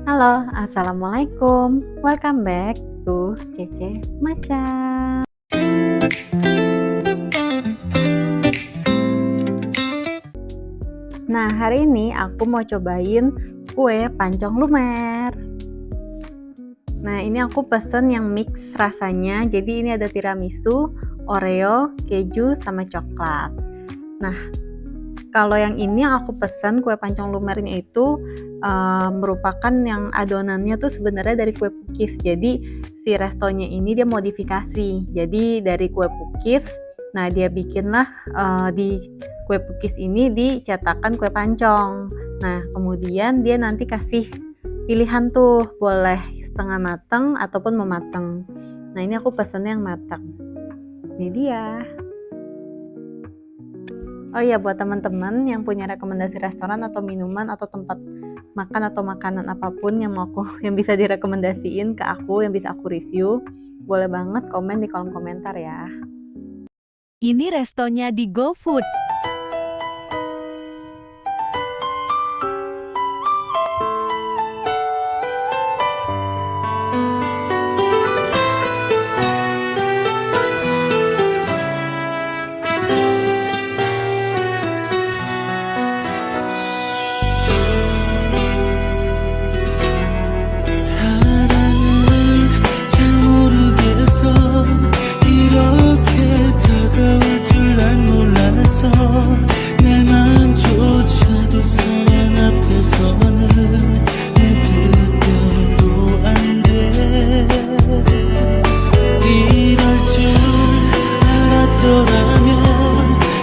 Halo, assalamualaikum. Welcome back to Cece Maca. Nah, hari ini aku mau cobain kue pancong lumer. Nah, ini aku pesen yang mix rasanya. Jadi ini ada tiramisu, Oreo, keju, sama coklat. Nah, kalau yang ini yang aku pesen kue pancong lumernya itu merupakan yang adonannya tuh sebenarnya dari kue pukis. Jadi si restonya ini dia modifikasi. Jadi dari kue pukis, nah dia bikinlah di kue pukis ini dicetakan kue pancong. Nah kemudian dia nanti kasih pilihan tuh, boleh setengah matang ataupun mematang. Nah ini aku pesennya yang matang. Ini dia. Oh iya, buat teman-teman yang punya rekomendasi restoran atau minuman atau tempat makan atau makanan apapun yang mau aku yang bisa direkomendasiin ke aku, yang bisa aku review, boleh banget komen di kolom komentar ya. Ini restonya di GoFood. 사랑은 잘 모르겠어. 이렇게 다가올 줄 난 몰랐어. 내 마음조차도 사랑 앞에서는 내 뜻대로 안 돼. 이럴 줄 알았더라면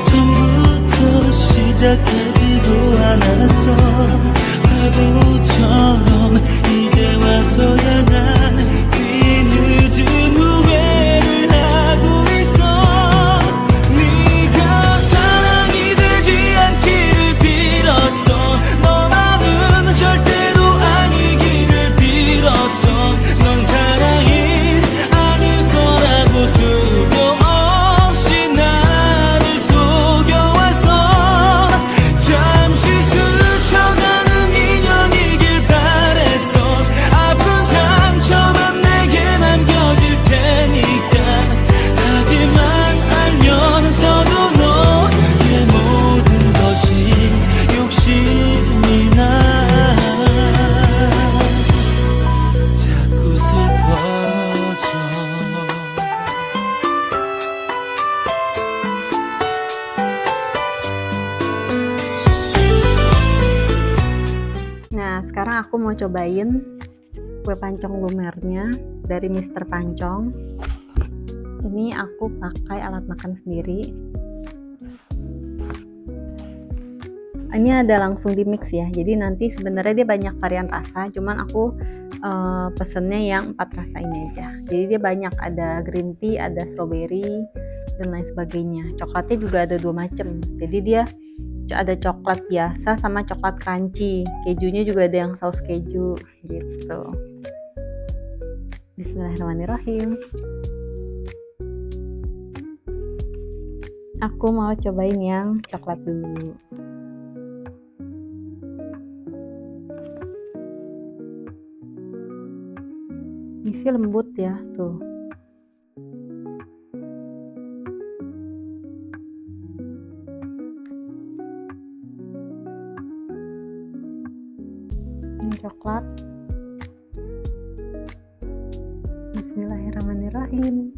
처음부터 시작하지도 않았어. 바보처럼 이제 와서야 난 뒤늦은 후회를 하고 있어. 네가 사랑이 되지 않기를 빌었어. 너만은 절대로 아니기를 빌었어. 넌 사랑이 아닐 거라고 수도 없이 나를 속여왔어. 잠시 스쳐가는 인연이길 바랬어. 아픈 상처만 내게 남겨질 테니까. 하지만 알면서도 너의 모든 것이 욕심이 나. 자꾸 슬퍼져. Nah, sekarang aku mau cobain kue pancong lumernya dari Mister Pancong. Ini aku pakai alat makan sendiri. Ini ada langsung di mix ya, jadi nanti sebenarnya dia banyak varian rasa, cuman aku pesennya yang 4 rasa ini aja. Jadi dia banyak, ada green tea, ada strawberry, dan lain sebagainya. Coklatnya juga ada 2 macam, jadi dia ada coklat biasa sama coklat crunchy. Kejunya juga ada yang saus keju gitu. Bismillahirrahmanirrahim. Aku mau cobain yang coklat dulu. Ini sih lembut ya, tuh. Ini coklat. Bismillahirrahmanirrahim.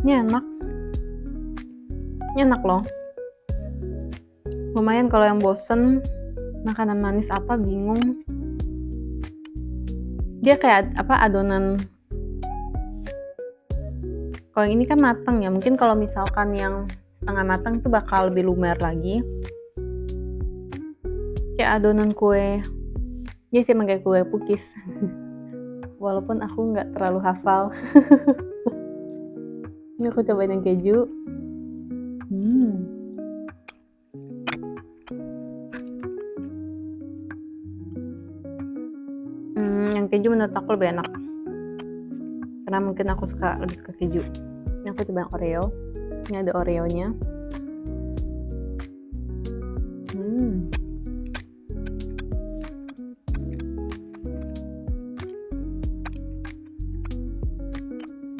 Ini enak. Ini enak loh. Lumayan kalau yang bosen makanan manis apa bingung. Dia kayak apa, adonan. Kalau yang ini kan matang ya. Mungkin kalau misalkan yang setengah matang itu bakal lebih lumer lagi. Kayak adonan kue. Dia sih emang kayak kue pukis. Walaupun aku nggak terlalu hafal. Ini aku cobain yang keju. Yang keju menurut aku lebih enak. Karena mungkin aku lebih suka keju. Ini aku coba yang Oreo. Ini ada Oreonya.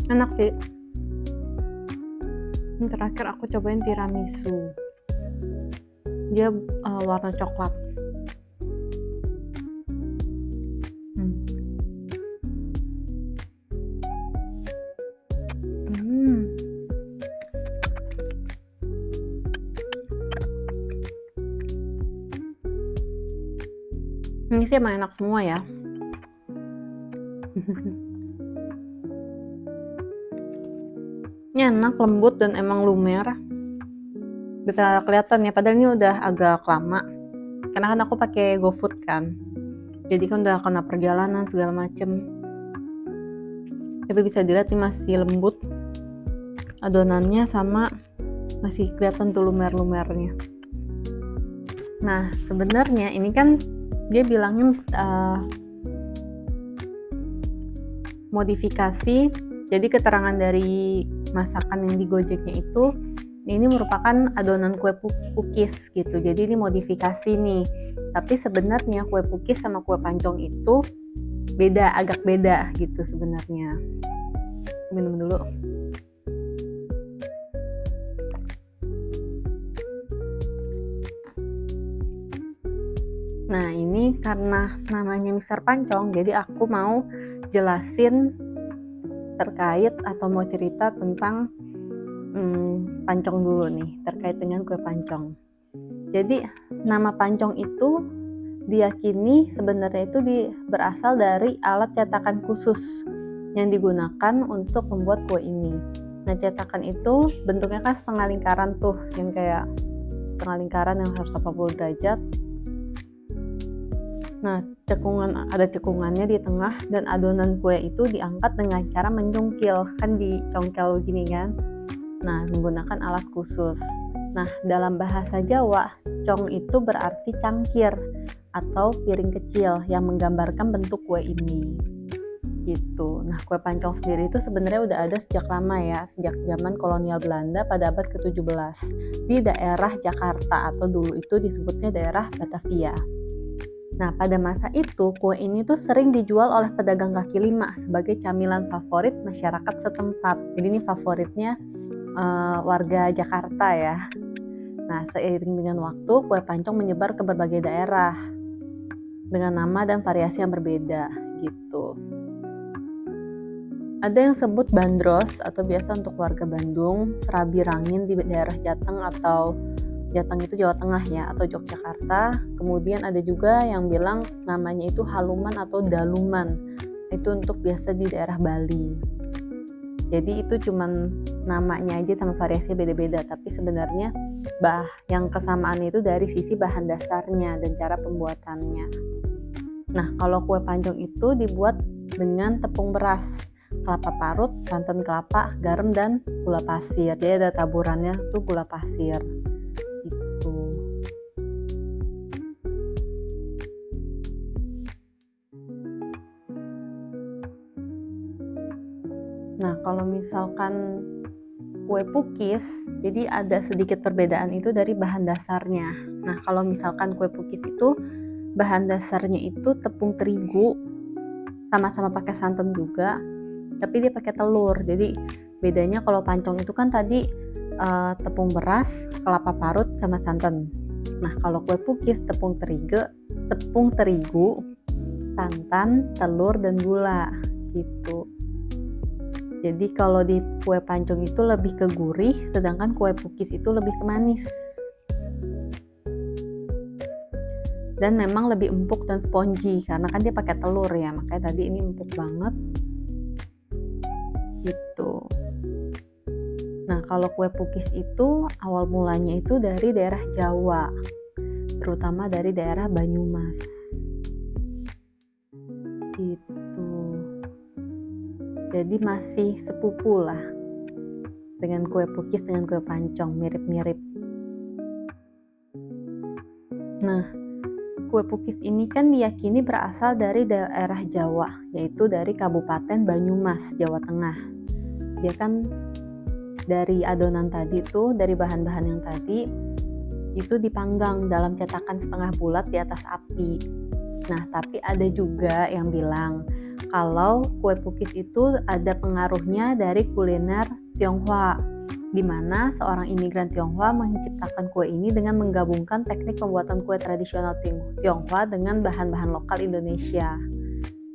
Enak sih. Ini terakhir aku cobain tiramisu. Dia warna coklat. Ini sih emang enak semua ya. Ini enak, lembut, dan emang lumer. Bisa kelihatan ya, padahal ini udah agak lama. Karena kan aku pakai GoFood kan. Jadi kan udah kena perjalanan segala macem. Tapi bisa dilihat ini masih lembut adonannya, sama masih kelihatan tuh lumer-lumernya. Nah, sebenarnya ini kan dia bilangnya modifikasi. Jadi keterangan dari masakan yang di Gojeknya itu, ini merupakan adonan kue pukis gitu. Jadi ini modifikasi nih. Tapi sebenarnya kue pukis sama kue pancong itu beda, agak beda gitu sebenarnya. Minum dulu. Nah, ini karena namanya Mister Pancong, jadi aku mau jelasin terkait atau mau cerita tentang pancong dulu nih, terkait dengan kue pancong. Jadi, nama pancong itu diyakini sebenarnya itu berasal dari alat cetakan khusus yang digunakan untuk membuat kue ini. Nah, cetakan itu bentuknya kan setengah lingkaran tuh, yang kayak setengah lingkaran yang harus 80 derajat. Nah, ada cekungannya di tengah, dan adonan kue itu diangkat dengan cara mencungkil, kan dicongkel gini kan. Nah, menggunakan alat khusus. Nah, dalam bahasa Jawa, cong itu berarti cangkir atau piring kecil yang menggambarkan bentuk kue ini. Gitu. Nah, kue pancong sendiri itu sebenarnya udah ada sejak lama ya, sejak zaman kolonial Belanda pada abad ke-17 di daerah Jakarta, atau dulu itu disebutnya daerah Batavia. Nah, pada masa itu, kue ini tuh sering dijual oleh pedagang kaki lima sebagai camilan favorit masyarakat setempat. Jadi ini favoritnya warga Jakarta ya. Nah, seiring dengan waktu, kue pancong menyebar ke berbagai daerah dengan nama dan variasi yang berbeda gitu. Ada yang sebut bandros atau biasa untuk warga Bandung, serabi rangin di daerah Jateng, atau Jateng itu Jawa Tengah ya, atau Yogyakarta. Kemudian ada juga yang bilang namanya itu haluman atau daluman. Itu untuk biasa di daerah Bali. Jadi itu cuman namanya aja sama variasinya beda-beda, tapi sebenarnya yang kesamaan itu dari sisi bahan dasarnya dan cara pembuatannya. Nah, kalau kue pancong itu dibuat dengan tepung beras, kelapa parut, santan kelapa, garam, dan gula pasir. Jadi ada taburannya tuh gula pasir. Gitu. Nah, kalau misalkan kue pukis, jadi ada sedikit perbedaan itu dari bahan dasarnya. Nah, kalau misalkan kue pukis itu bahan dasarnya itu tepung terigu, sama-sama pakai santan juga, tapi dia pakai telur. Jadi bedanya kalau pancong itu kan tadi tepung beras, kelapa parut, sama santan. Nah, kalau kue pukis tepung terigu, santan, telur, dan gula gitu. Jadi kalau di kue pancong itu lebih ke gurih, sedangkan kue pukis itu lebih ke manis. Dan memang lebih empuk dan spongy karena kan dia pakai telur ya, makanya tadi ini empuk banget. Gitu. Nah, kalau kue pukis itu awal mulanya itu dari daerah Jawa, terutama dari daerah Banyumas. Gitu. Jadi masih sepupu lah dengan kue pukis dengan kue pancong, mirip-mirip. Nah, kue pukis ini kan diyakini berasal dari daerah Jawa, yaitu dari Kabupaten Banyumas, Jawa Tengah. Dia kan dari adonan tadi tuh, dari bahan-bahan yang tadi itu dipanggang dalam cetakan setengah bulat di atas api. Nah, tapi ada juga yang bilang kalau kue pukis itu ada pengaruhnya dari kuliner Tionghoa, di mana seorang imigran Tionghoa menciptakan kue ini dengan menggabungkan teknik pembuatan kue tradisional Tionghoa dengan bahan-bahan lokal Indonesia.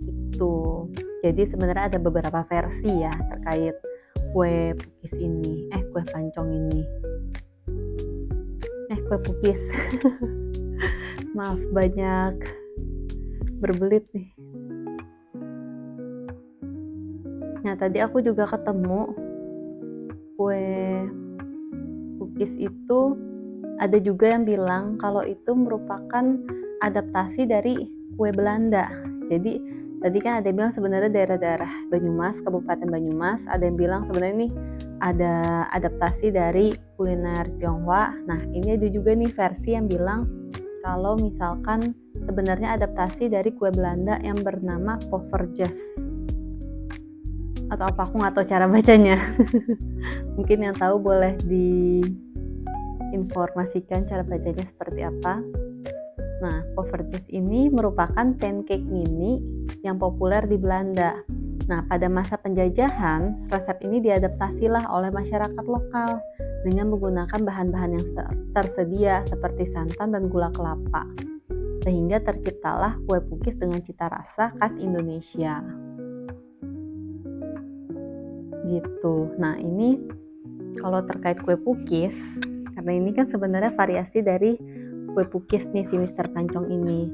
Gitu. Jadi sebenarnya ada beberapa versi ya terkait kue pukis ini, kue pancong ini. Kue pukis. Maaf, banyak berbelit nih. Nah, tadi aku juga ketemu kue pukis itu ada juga yang bilang kalau itu merupakan adaptasi dari kue Belanda. Jadi tadi kan ada yang bilang sebenarnya daerah-daerah Banyumas, Kabupaten Banyumas, ada yang bilang sebenarnya ini ada adaptasi dari kuliner Tionghoa. Nah, ini ada juga nih versi yang bilang kalau misalkan sebenarnya adaptasi dari kue Belanda yang bernama Poverjes. Atau apa, aku nggak tahu cara bacanya. Mungkin yang tahu boleh diinformasikan cara bacanya seperti apa. Nah, Poverjes ini merupakan pancake mini yang populer di Belanda. Nah, pada masa penjajahan, resep ini diadaptasilah oleh masyarakat lokal dengan menggunakan bahan-bahan yang tersedia seperti santan dan gula kelapa. Sehingga terciptalah kue pukis dengan cita rasa khas Indonesia. Gitu. Nah, ini kalau terkait kue pukis, karena ini kan sebenarnya variasi dari kue pukis nih si Mr. Pancong ini.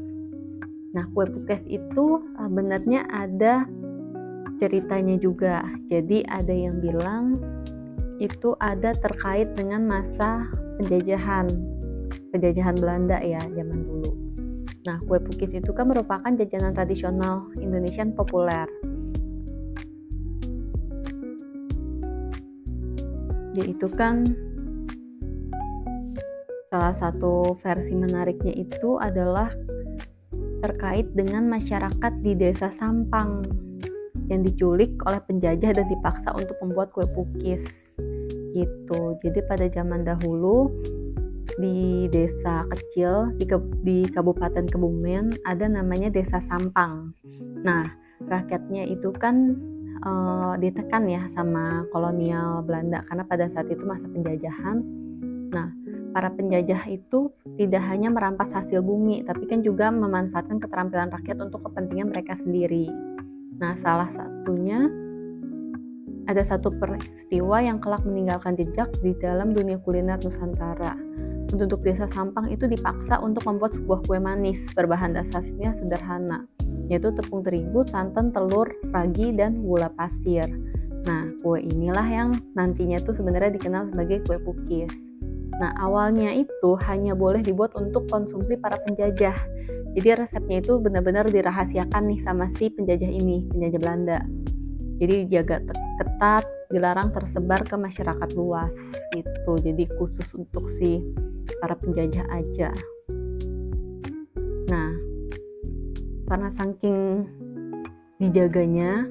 Nah, kue pukis itu sebenarnya ada ceritanya juga. Jadi ada yang bilang itu ada terkait dengan masa penjajahan Belanda ya zaman dulu. Nah, kue pukis itu kan merupakan jajanan tradisional Indonesia populer. Yaitu kan salah satu versi menariknya itu adalah terkait dengan masyarakat di Desa Sampang yang diculik oleh penjajah dan dipaksa untuk membuat kue pukis gitu. Jadi pada zaman dahulu di desa kecil di Kabupaten Kebumen ada namanya Desa Sampang. Nah, rakyatnya itu kan ditekan ya sama kolonial Belanda karena pada saat itu masa penjajahan. Nah, para penjajah itu tidak hanya merampas hasil bumi, tapi kan juga memanfaatkan keterampilan rakyat untuk kepentingan mereka sendiri. Nah, salah satunya ada satu peristiwa yang kelak meninggalkan jejak di dalam dunia kuliner Nusantara. Penduduk desa Sampang itu dipaksa untuk membuat sebuah kue manis berbahan dasarnya sederhana, yaitu tepung terigu, santan, telur, ragi, dan gula pasir. Nah, kue inilah yang nantinya tuh sebenarnya dikenal sebagai kue pukis. Nah, awalnya itu hanya boleh dibuat untuk konsumsi para penjajah. Jadi resepnya itu benar-benar dirahasiakan nih sama si penjajah ini, penjajah Belanda. Jadi dijaga ketat, dilarang tersebar ke masyarakat luas gitu. Jadi khusus untuk si para penjajah aja. Nah, karena saking dijaganya,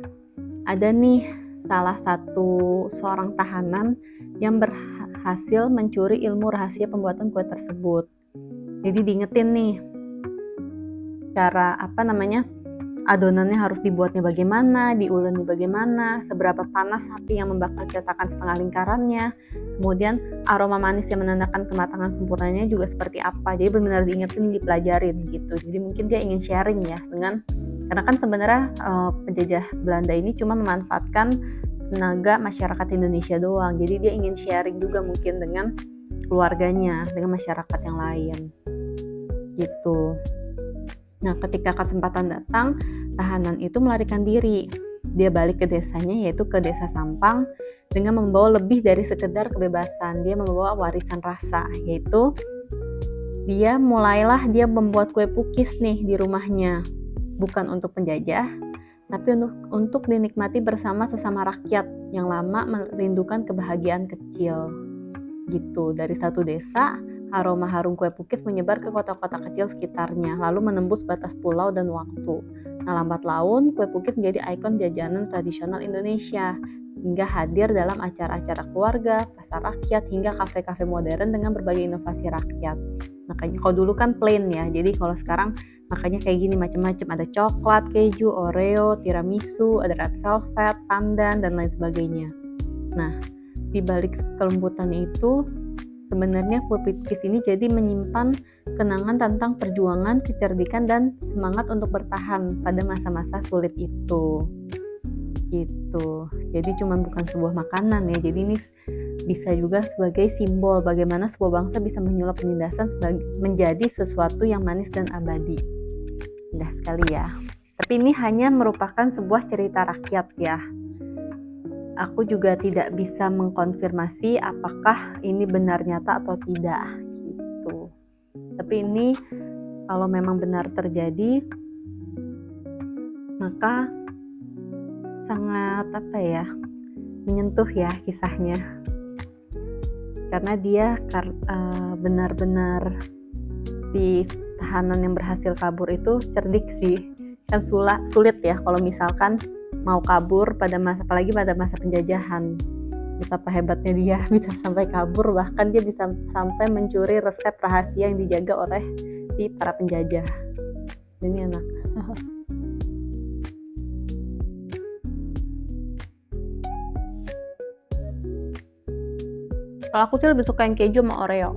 ada nih salah satu seorang tahanan yang berhasil mencuri ilmu rahasia pembuatan kue tersebut. Jadi diingetin nih cara adonannya harus dibuatnya bagaimana, diuleni bagaimana, seberapa panas api yang membakar cetakan setengah lingkarannya, kemudian aroma manis yang menandakan kematangan sempurnanya juga seperti apa. Jadi benar-benar diingetin, dipelajarin gitu. Jadi mungkin dia ingin sharing ya karena kan sebenarnya penjajah Belanda ini cuma memanfaatkan tenaga masyarakat Indonesia doang. Jadi dia ingin sharing juga mungkin dengan keluarganya, dengan masyarakat yang lain gitu. Nah, ketika kesempatan datang, tahanan itu melarikan diri. Dia balik ke desanya, yaitu ke Desa Sampang, dengan membawa lebih dari sekedar kebebasan. Dia membawa warisan rasa, yaitu dia membuat kue pukis nih di rumahnya. Bukan untuk penjajah, tapi untuk dinikmati bersama sesama rakyat yang lama merindukan kebahagiaan kecil. Gitu, dari satu desa, aroma harum kue pukis menyebar ke kota-kota kecil sekitarnya, lalu menembus batas pulau dan waktu. Nah, lambat laun, kue pukis menjadi ikon jajanan tradisional Indonesia. hingga hadir dalam acara-acara keluarga, pasar rakyat, hingga kafe-kafe modern dengan berbagai inovasi rakyat. Makanya kalau dulu kan plain ya, jadi kalau sekarang makanya kayak gini macam-macam, ada coklat, keju, oreo, tiramisu, ada red velvet, pandan, dan lain sebagainya. Nah, di balik kelembutan itu sebenarnya kue pukis ini jadi menyimpan kenangan tentang perjuangan, kecerdikan, dan semangat untuk bertahan pada masa-masa sulit itu. Gitu. Jadi cuma bukan sebuah makanan ya. Jadi ini bisa juga sebagai simbol bagaimana sebuah bangsa bisa menyulap penindasan menjadi sesuatu yang manis dan abadi. Indah sekali ya. Tapi ini hanya merupakan sebuah cerita rakyat ya. Aku juga tidak bisa mengkonfirmasi apakah ini benar nyata atau tidak gitu. Tapi ini kalau memang benar terjadi, maka sangat menyentuh ya kisahnya, karena dia benar-benar si tahanan yang berhasil kabur itu cerdik sih. Kan sulit ya kalau misalkan mau kabur apalagi pada masa penjajahan. Betapa hebatnya dia bisa sampai kabur, bahkan dia bisa sampai mencuri resep rahasia yang dijaga oleh si para penjajah. Ini enak. Kalau aku sih lebih suka yang keju sama oreo.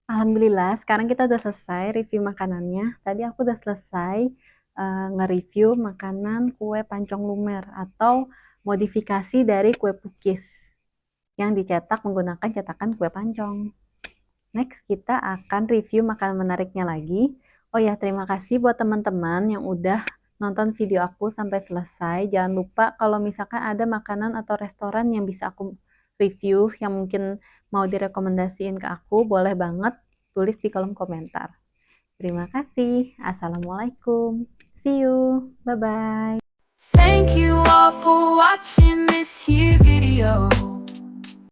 Alhamdulillah, sekarang kita udah selesai review makanannya. Tadi aku udah selesai nge-review makanan kue pancong lumer atau modifikasi dari kue pukis yang dicetak menggunakan cetakan kue pancong. Next, kita akan review makanan menariknya lagi. Oh ya, terima kasih buat teman-teman yang udah nonton video aku sampai selesai. Jangan lupa kalau misalkan ada makanan atau restoran yang bisa aku review, yang mungkin mau direkomendasiin ke aku, boleh banget tulis di kolom komentar. Terima kasih. Assalamualaikum. See you. Bye-bye. Thank you all for watching this here video.